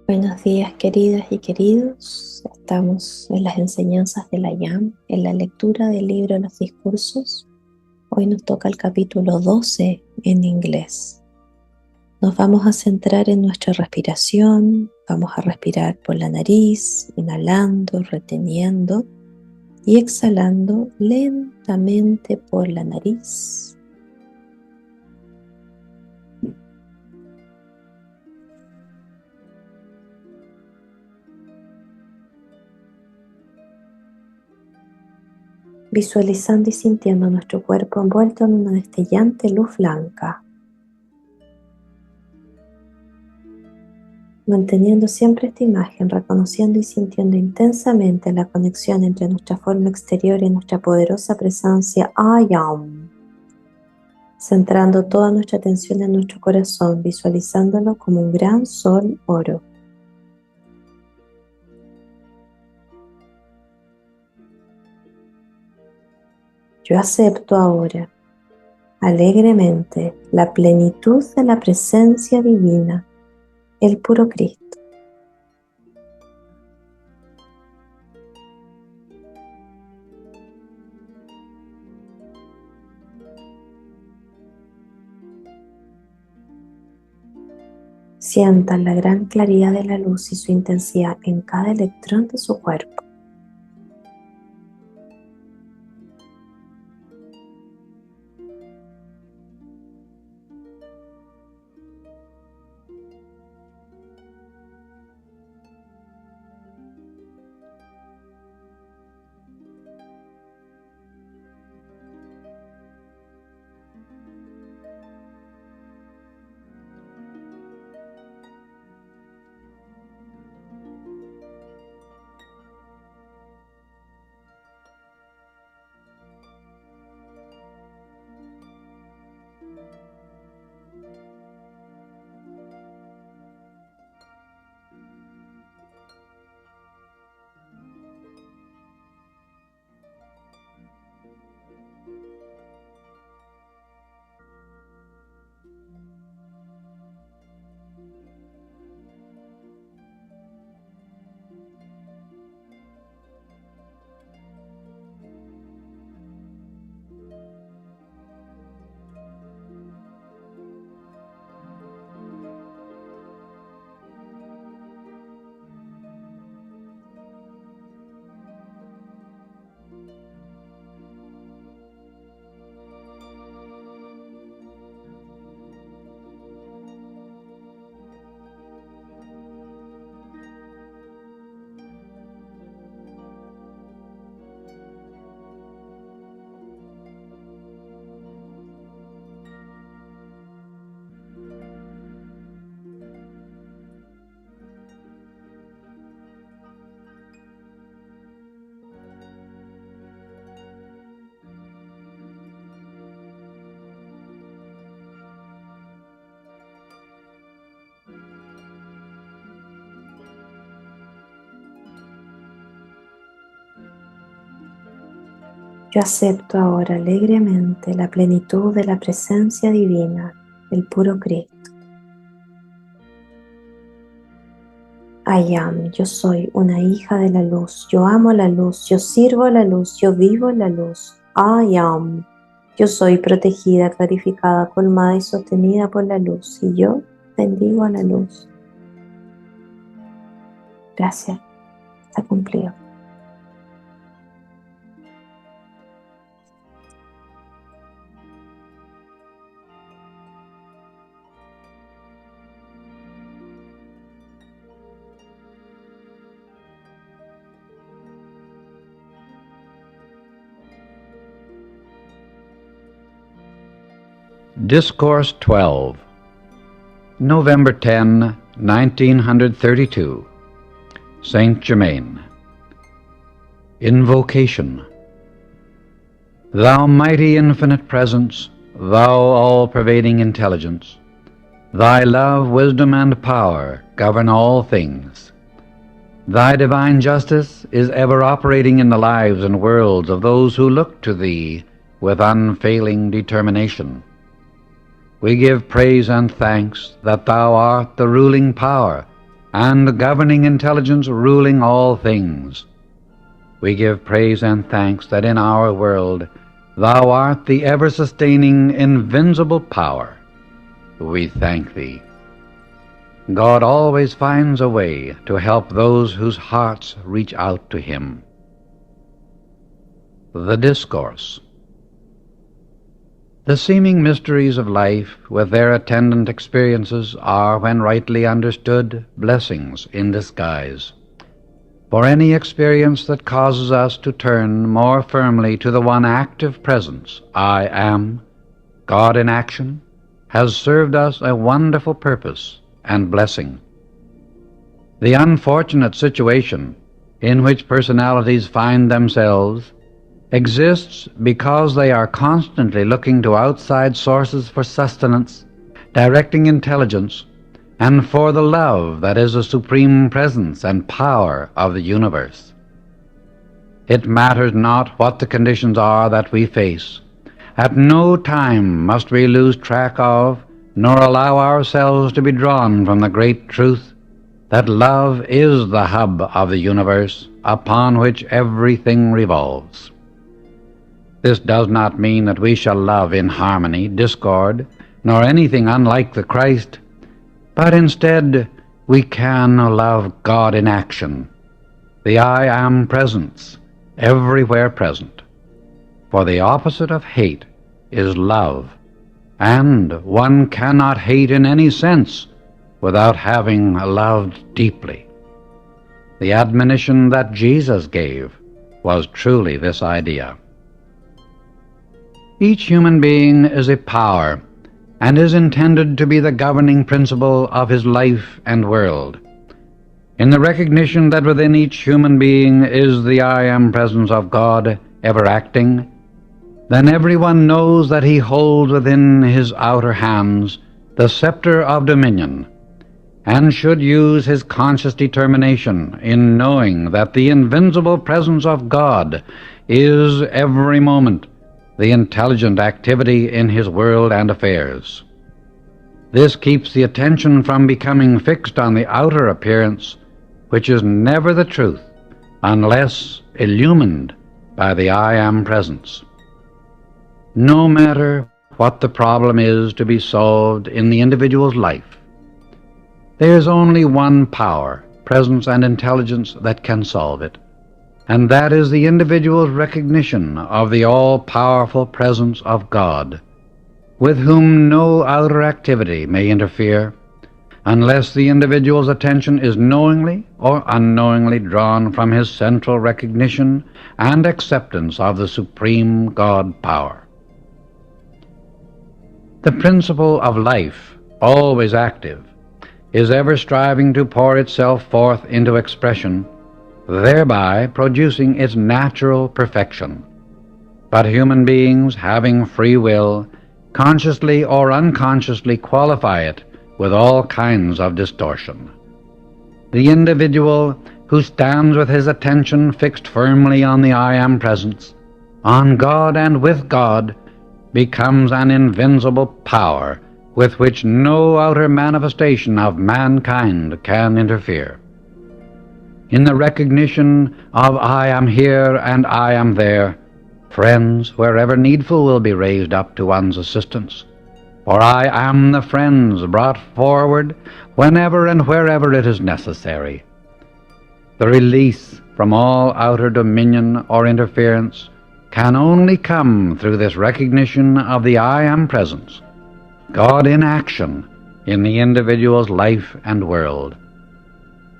Buenos días, queridas y queridos. Estamos en las enseñanzas de la IAM, en la lectura del libro Los Discursos. Hoy nos toca el capítulo 12 en inglés. Nos vamos a centrar en nuestra respiración. Vamos a respirar por la nariz, inhalando, reteniendo y exhalando lentamente por la nariz. Visualizando y sintiendo nuestro cuerpo envuelto en una destellante luz blanca, manteniendo siempre esta imagen, reconociendo y sintiendo intensamente la conexión entre nuestra forma exterior y nuestra poderosa presencia I Am, centrando toda nuestra atención en nuestro corazón, visualizándolo como un gran sol oro. Yo acepto ahora, alegremente, la plenitud de la presencia divina, el puro Cristo. Sientan la gran claridad de la luz y su intensidad en cada electrón de su cuerpo. Yo acepto ahora alegremente la plenitud de la presencia divina, el puro Cristo. I am, yo soy una hija de la luz, yo amo la luz, yo sirvo la luz, yo vivo la luz. I am, yo soy protegida, clarificada, colmada y sostenida por la luz, y yo bendigo a la luz. Gracias, está cumplido. Discourse 12, November 10, 1932, Saint Germain. Invocation. Thou mighty infinite presence, thou all-pervading intelligence, thy love, wisdom, and power govern all things. Thy divine justice is ever operating in the lives and worlds of those who look to thee with unfailing determination. We give praise and thanks that thou art the ruling power and governing intelligence ruling all things. We give praise and thanks that in our world Thou art the ever-sustaining, invincible power. We thank Thee. God always finds a way to help those whose hearts reach out to Him. The Discourse. The seeming mysteries of life, with their attendant experiences, are, when rightly understood, blessings in disguise. For any experience that causes us to turn more firmly to the one active presence, I am, God in action, has served us a wonderful purpose and blessing. The unfortunate situation in which personalities find themselves exists because they are constantly looking to outside sources for sustenance, directing intelligence, and for the love that is the supreme presence and power of the universe. It matters not what the conditions are that we face. At no time must we lose track of, nor allow ourselves to be drawn from the great truth that love is the hub of the universe upon which everything revolves. This does not mean that we shall love in harmony, discord, nor anything unlike the Christ, but instead we can love God in action, the I Am presence, everywhere present. For the opposite of hate is love, and one cannot hate in any sense without having loved deeply. The admonition that Jesus gave was truly this idea. Each human being is a power and is intended to be the governing principle of his life and world. In the recognition that within each human being is the I Am presence of God ever acting, then everyone knows that he holds within his outer hands the scepter of dominion, and should use his conscious determination in knowing that the invincible presence of God is every moment the intelligent activity in his world and affairs. This keeps the attention from becoming fixed on the outer appearance, which is never the truth unless illumined by the I Am presence. No matter what the problem is to be solved in the individual's life, there is only one power, presence, and intelligence that can solve it, and that is the individual's recognition of the all-powerful presence of God, with whom no outer activity may interfere, unless the individual's attention is knowingly or unknowingly drawn from his central recognition and acceptance of the supreme God power. The principle of life, always active, is ever striving to pour itself forth into expression, thereby producing its natural perfection. But human beings, having free will, consciously or unconsciously qualify it with all kinds of distortion. The individual who stands with his attention fixed firmly on the I Am presence, on God and with God, becomes an invincible power with which no outer manifestation of mankind can interfere. In the recognition of I am here and I am there, friends wherever needful will be raised up to one's assistance, for I am the friends brought forward whenever and wherever it is necessary. The release from all outer dominion or interference can only come through this recognition of the I Am presence, God in action in the individual's life and world.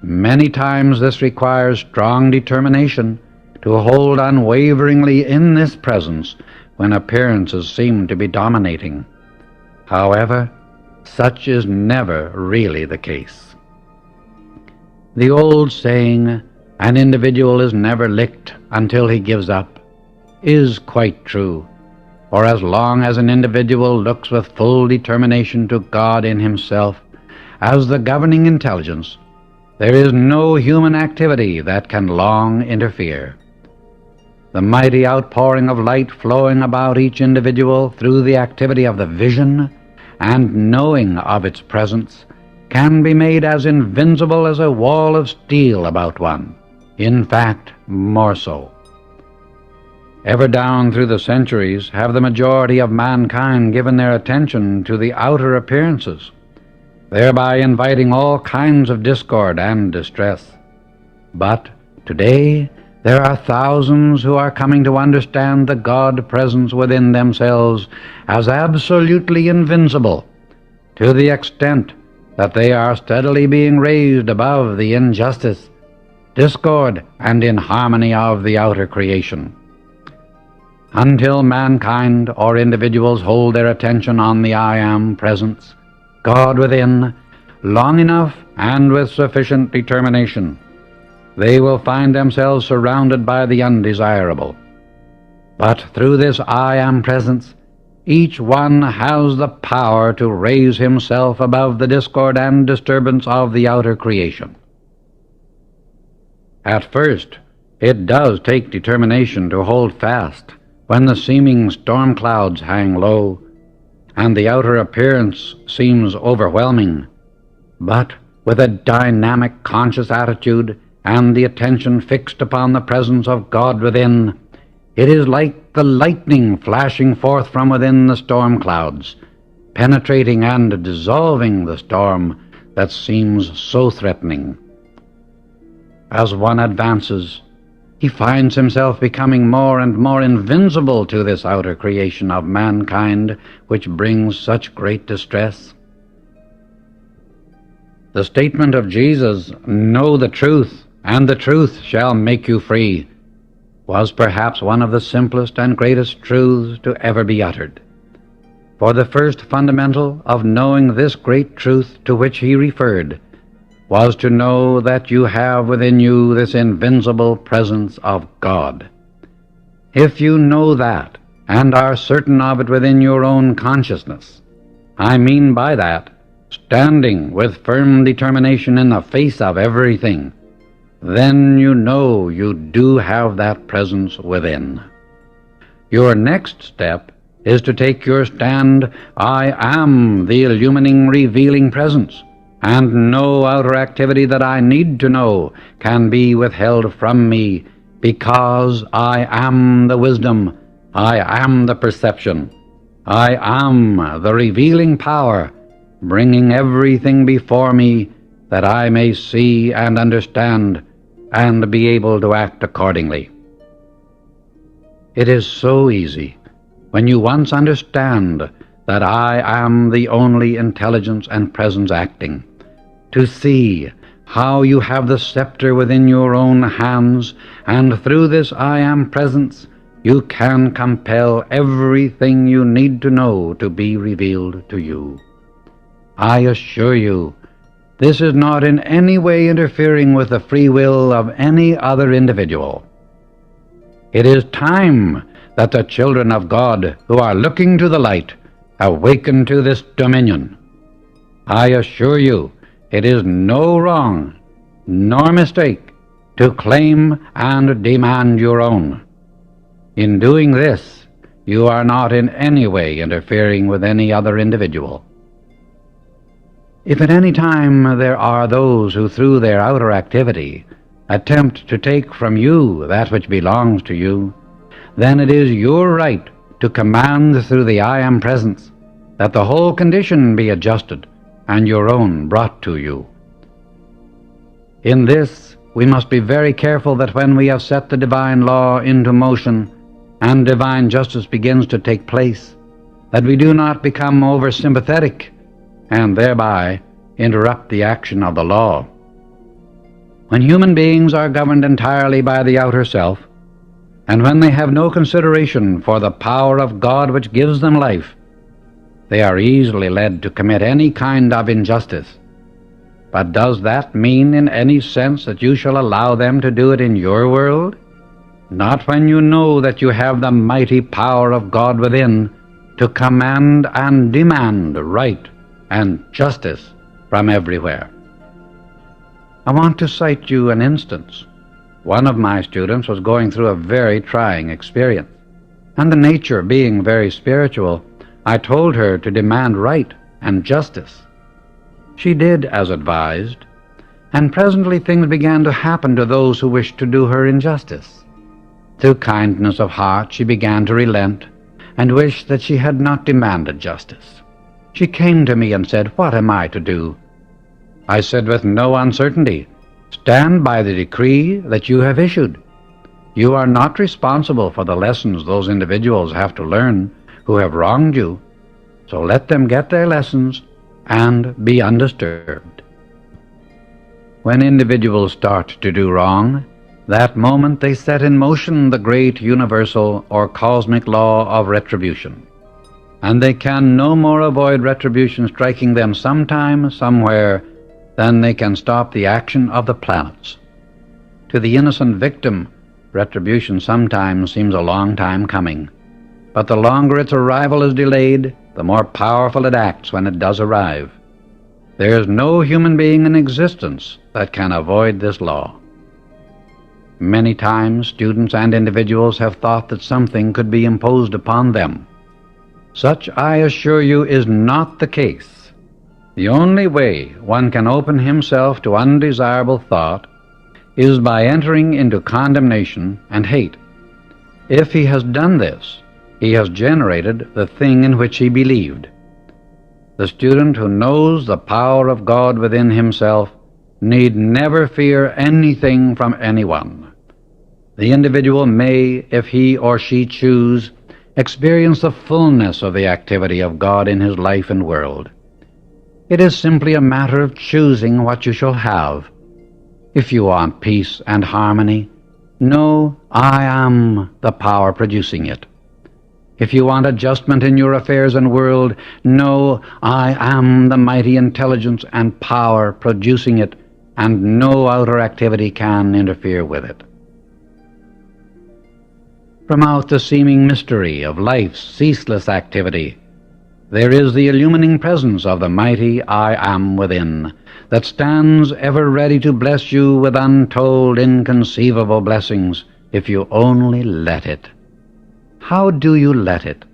Many times this requires strong determination to hold unwaveringly in this presence when appearances seem to be dominating. However, such is never really the case. The old saying, "An individual is never licked until he gives up," is quite true, for as long as an individual looks with full determination to God in himself as the governing intelligence, there is no human activity that can long interfere. The mighty outpouring of light flowing about each individual through the activity of the vision and knowing of its presence can be made as invincible as a wall of steel about one, in fact, more so. Ever down through the centuries have the majority of mankind given their attention to the outer appearances, thereby inviting all kinds of discord and distress. But today there are thousands who are coming to understand the God presence within themselves as absolutely invincible, to the extent that they are steadily being raised above the injustice, discord, and inharmony of the outer creation. Until mankind or individuals hold their attention on the I Am presence, God within, long enough and with sufficient determination, they will find themselves surrounded by the undesirable. But through this I Am presence, each one has the power to raise himself above the discord and disturbance of the outer creation. At first, it does take determination to hold fast when the seeming storm clouds hang low and the outer appearance seems overwhelming. But with a dynamic, conscious attitude and the attention fixed upon the presence of God within, it is like the lightning flashing forth from within the storm clouds, penetrating and dissolving the storm that seems so threatening. As one advances, he finds himself becoming more and more invincible to this outer creation of mankind which brings such great distress. The statement of Jesus, "Know the truth, and the truth shall make you free," was perhaps one of the simplest and greatest truths to ever be uttered. For the first fundamental of knowing this great truth to which he referred was to know that you have within you this invincible presence of God. If you know that, and are certain of it within your own consciousness, I mean by that, standing with firm determination in the face of everything, then you know you do have that presence within. Your next step is to take your stand, I am the illumining, revealing presence, and no outer activity that I need to know can be withheld from me, because I am the wisdom, I am the perception, I am the revealing power, bringing everything before me that I may see and understand and be able to act accordingly. It is so easy, when you once understand that I am the only intelligence and presence acting, to see how you have the scepter within your own hands, and through this I Am presence you can compel everything you need to know to be revealed to you. I assure you, this is not in any way interfering with the free will of any other individual. It is time that the children of God who are looking to the light awaken to this dominion. I assure you, it is no wrong nor mistake to claim and demand your own. In doing this, you are not in any way interfering with any other individual. If at any time there are those who through their outer activity attempt to take from you that which belongs to you, then it is your right to command through the I Am presence that the whole condition be adjusted and your own brought to you. In this, we must be very careful that when we have set the divine law into motion and divine justice begins to take place, that we do not become over-sympathetic and thereby interrupt the action of the law. When human beings are governed entirely by the outer self, and when they have no consideration for the power of God which gives them life, they are easily led to commit any kind of injustice. But does that mean in any sense that you shall allow them to do it in your world? Not when you know that you have the mighty power of God within to command and demand right and justice from everywhere. I want to cite you an instance. One of my students was going through a very trying experience, and the nature being very spiritual, I told her to demand right and justice. She did as advised, and presently things began to happen to those who wished to do her injustice. Through kindness of heart she began to relent, and wish that she had not demanded justice. She came to me and said, "What am I to do?" I said with no uncertainty, "Stand by the decree that you have issued. You are not responsible for the lessons those individuals have to learn who have wronged you, so let them get their lessons and be undisturbed." When individuals start to do wrong, that moment they set in motion the great universal or cosmic law of retribution, and they can no more avoid retribution striking them sometime, somewhere, than they can stop the action of the planets. To the innocent victim, retribution sometimes seems a long time coming, but the longer its arrival is delayed, the more powerful it acts when it does arrive. There is no human being in existence that can avoid this law. Many times students and individuals have thought that something could be imposed upon them. Such, I assure you, is not the case. The only way one can open himself to undesirable thought is by entering into condemnation and hate. If he has done this, he has generated the thing in which he believed. The student who knows the power of God within himself need never fear anything from anyone. The individual may, if he or she choose, experience the fullness of the activity of God in his life and world. It is simply a matter of choosing what you shall have. If you want peace and harmony, know I am the power producing it. If you want adjustment in your affairs and world, know I am the mighty intelligence and power producing it, and no outer activity can interfere with it. From out the seeming mystery of life's ceaseless activity, there is the illumining presence of the mighty I Am within, that stands ever ready to bless you with untold, inconceivable blessings, if you only let it. How do you let it?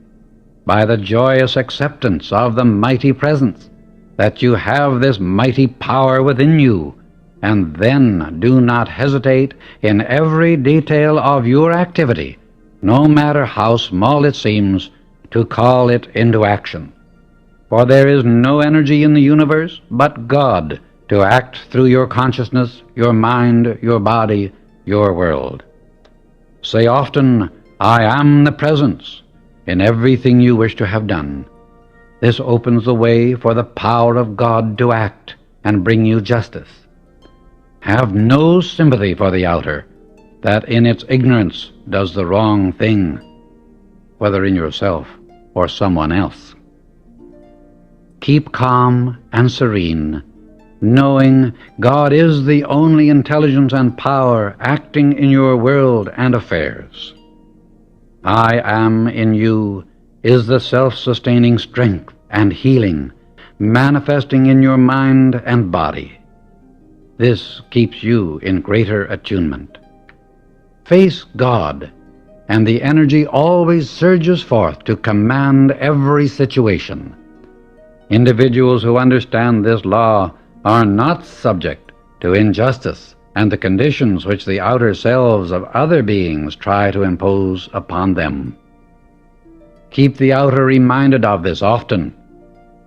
By the joyous acceptance of the mighty presence, that you have this mighty power within you, and then do not hesitate in every detail of your activity, no matter how small it seems, to call it into action. For there is no energy in the universe but God to act through your consciousness, your mind, your body, your world. Say often, I am the presence, in everything you wish to have done. This opens the way for the power of God to act and bring you justice. Have no sympathy for the outer, that in its ignorance does the wrong thing, whether in yourself or someone else. Keep calm and serene, knowing God is the only intelligence and power acting in your world and affairs. I am in you is the self-sustaining strength and healing manifesting in your mind and body. This keeps you in greater attunement. Face God, and the energy always surges forth to command every situation. Individuals who understand this law are not subject to injustice and the conditions which the outer selves of other beings try to impose upon them. Keep the outer reminded of this often.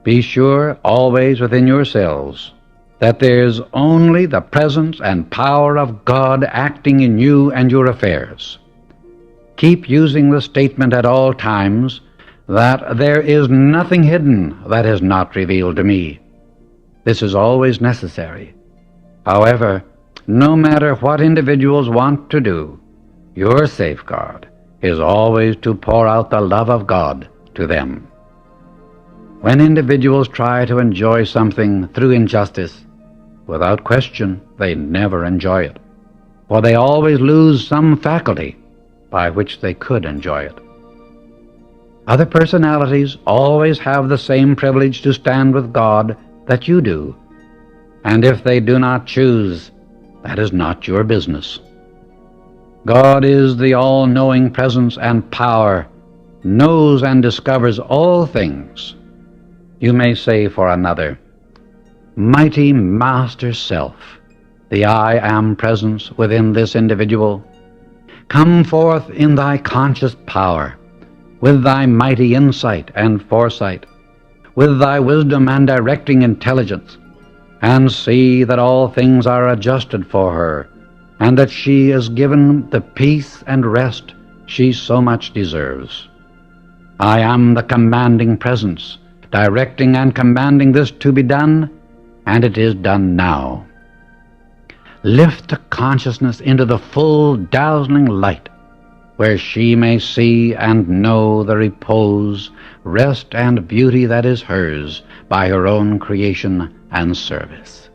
Be sure always within yourselves that there's only the presence and power of God acting in you and your affairs. Keep using the statement at all times that there is nothing hidden that is not revealed to me. This is always necessary. However, no matter what individuals want to do, your safeguard is always to pour out the love of God to them. When individuals try to enjoy something through injustice, without question, they never enjoy it, for they always lose some faculty by which they could enjoy it. Other personalities always have the same privilege to stand with God that you do, and if they do not choose, that is not your business. God is the all-knowing presence and power, knows and discovers all things. You may say for another, mighty Master Self, the I Am presence within this individual, come forth in thy conscious power, with thy mighty insight and foresight, with thy wisdom and directing intelligence, and see that all things are adjusted for her, and that she is given the peace and rest she so much deserves. I am the commanding presence, directing and commanding this to be done, and it is done now. Lift the consciousness into the full dazzling light, where she may see and know the repose, rest, and beauty that is hers by her own creation and service.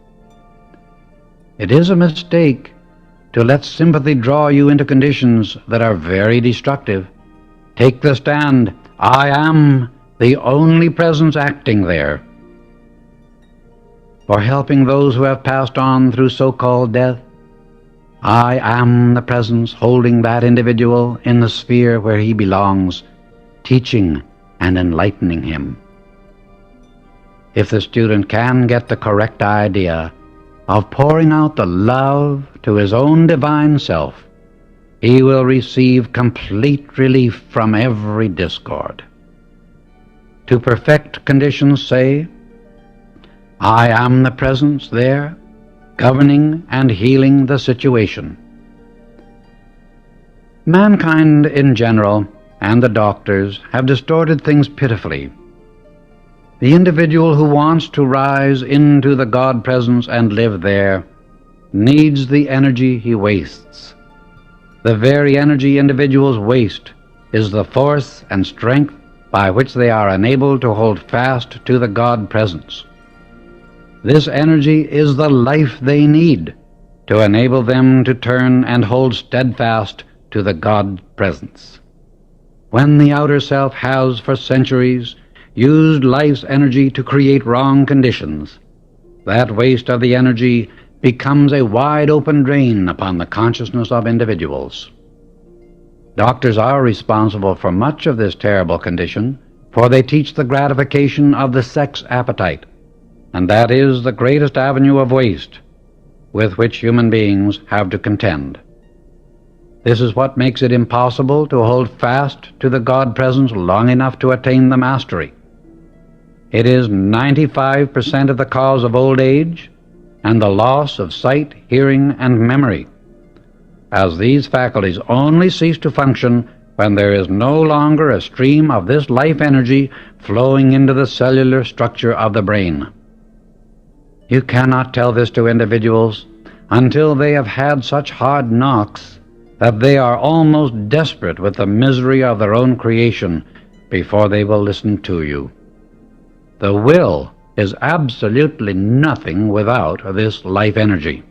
It is a mistake to let sympathy draw you into conditions that are very destructive. Take the stand. I am the only presence acting there. For helping those who have passed on through so-called death, I am the presence holding that individual in the sphere where he belongs, teaching and enlightening him. If the student can get the correct idea of pouring out the love to his own divine self, he will receive complete relief from every discord. To perfect conditions, say, I am the presence there, governing and healing the situation. Mankind in general and the doctors have distorted things pitifully. The individual who wants to rise into the God presence and live there needs the energy he wastes. The very energy individuals waste is the force and strength by which they are enabled to hold fast to the God presence. This energy is the life they need to enable them to turn and hold steadfast to the God presence. When the outer self has for centuries used life's energy to create wrong conditions, that waste of the energy becomes a wide open drain upon the consciousness of individuals. Doctors are responsible for much of this terrible condition, for they teach the gratification of the sex appetite, and that is the greatest avenue of waste with which human beings have to contend. This is what makes it impossible to hold fast to the God presence long enough to attain the mastery. It is 95% of the cause of old age and the loss of sight, hearing, and memory, as these faculties only cease to function when there is no longer a stream of this life energy flowing into the cellular structure of the brain. You cannot tell this to individuals until they have had such hard knocks that they are almost desperate with the misery of their own creation before they will listen to you. The will is absolutely nothing without this life energy.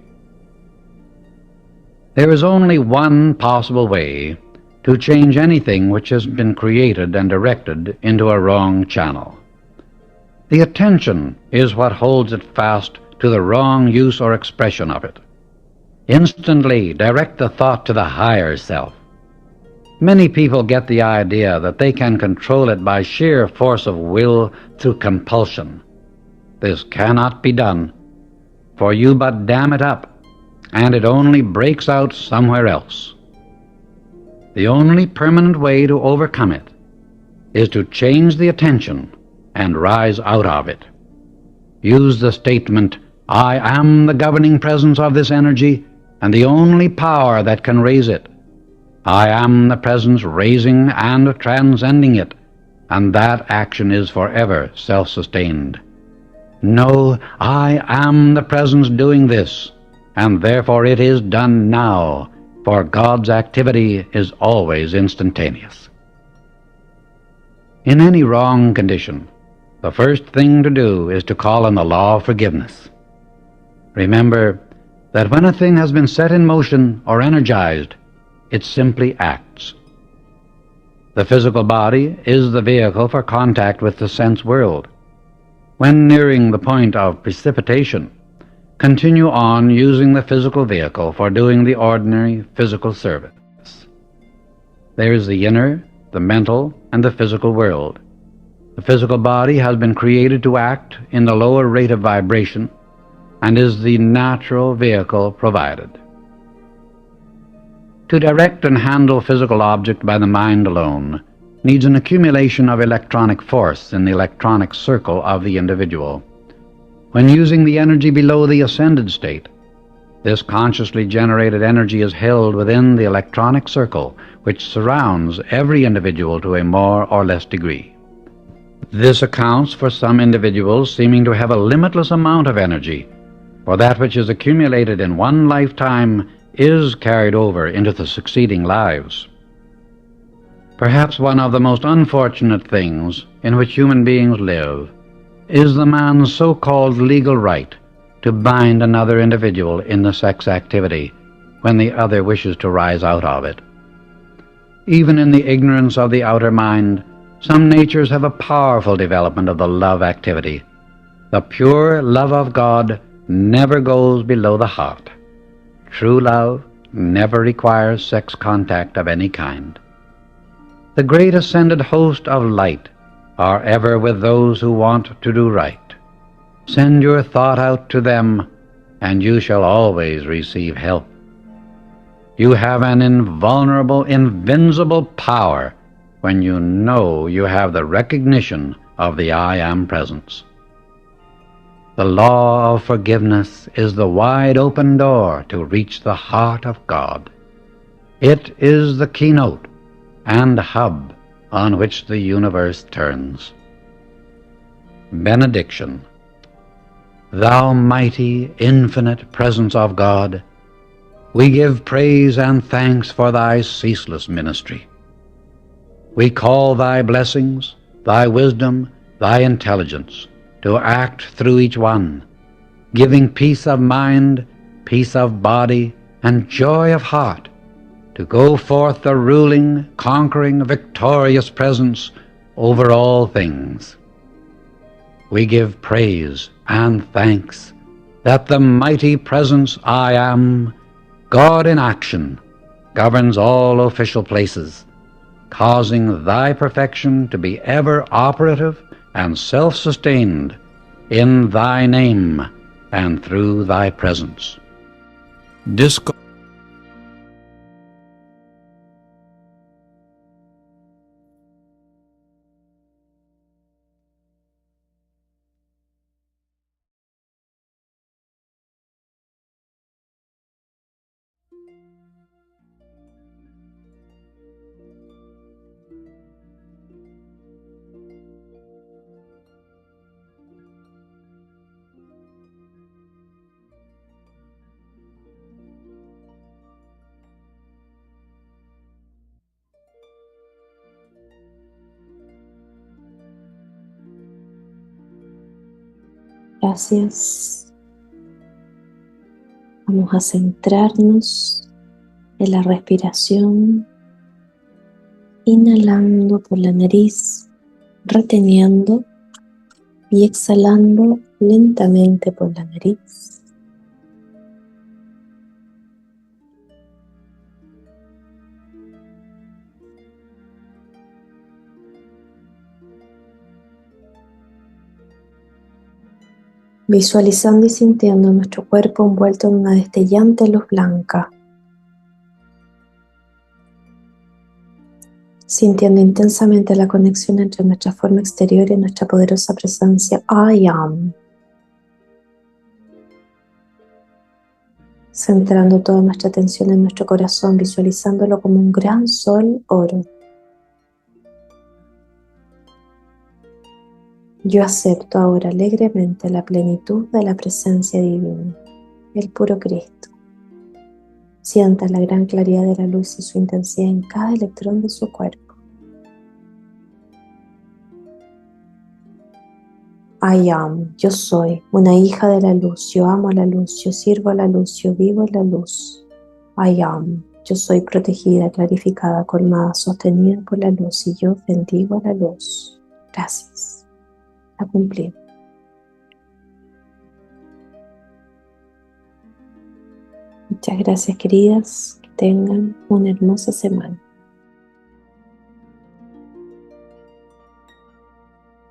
There is only one possible way to change anything which has been created and directed into a wrong channel. The attention is what holds it fast to the wrong use or expression of it. Instantly direct the thought to the higher self. Many people get the idea that they can control it by sheer force of will through compulsion. This cannot be done, for you but dam it up, and it only breaks out somewhere else. The only permanent way to overcome it is to change the attention and rise out of it. Use the statement, I am the governing presence of this energy and the only power that can raise it. I am the presence raising and transcending it, and that action is forever self-sustained. No, I am the presence doing this, and therefore it is done now, for God's activity is always instantaneous. In any wrong condition, the first thing to do is to call on the law of forgiveness. Remember that when a thing has been set in motion or energized, it simply acts. The physical body is the vehicle for contact with the sense world. When nearing the point of precipitation, continue on using the physical vehicle for doing the ordinary physical service. There is the inner, the mental, and the physical world. The physical body has been created to act in the lower rate of vibration and is the natural vehicle provided. To direct and handle physical object by the mind alone needs an accumulation of electronic force in the electronic circle of the individual. When using the energy below the ascended state, this consciously generated energy is held within the electronic circle which surrounds every individual to a more or less degree. This accounts for some individuals seeming to have a limitless amount of energy, for that which is accumulated in one lifetime is carried over into the succeeding lives. Perhaps one of the most unfortunate things in which human beings live is the man's so-called legal right to bind another individual in the sex activity when the other wishes to rise out of it. Even in the ignorance of the outer mind, some natures have a powerful development of the love activity. The pure love of God never goes below the heart. True love never requires sex contact of any kind. The great ascended host of light are ever with those who want to do right. Send your thought out to them, and you shall always receive help. You have an invulnerable, invincible power when you know you have the recognition of the I Am presence. The law of forgiveness is the wide open door to reach the heart of God. It is the keynote and hub on which the universe turns. Benediction. Thou mighty, infinite presence of God, we give praise and thanks for thy ceaseless ministry. We call thy blessings, thy wisdom, thy intelligence to act through each one, giving peace of mind, peace of body, and joy of heart, to go forth the ruling, conquering, victorious presence over all things. We give praise and thanks that the mighty presence I Am, God in action, governs all official places, causing thy perfection to be ever operative and self-sustained in thy name and through thy presence. Gracias. Vamos a centrarnos en la respiración, inhalando por la nariz, reteniendo y exhalando lentamente por la nariz. Visualizando y sintiendo nuestro cuerpo envuelto en una destellante luz blanca. Sintiendo intensamente la conexión entre nuestra forma exterior y nuestra poderosa presencia I Am. Centrando toda nuestra atención en nuestro corazón, visualizándolo como un gran sol oro. Yo acepto ahora alegremente la plenitud de la presencia divina, el puro Cristo. Sienta la gran claridad de la luz y su intensidad en cada electrón de su cuerpo. I am, yo soy una hija de la luz, yo amo la luz, yo sirvo a la luz, yo vivo en la luz. I am, yo soy protegida, clarificada, colmada, sostenida por la luz y yo bendigo a la luz. Gracias. A cumplir. Muchas gracias, queridas. Que tengan una hermosa semana.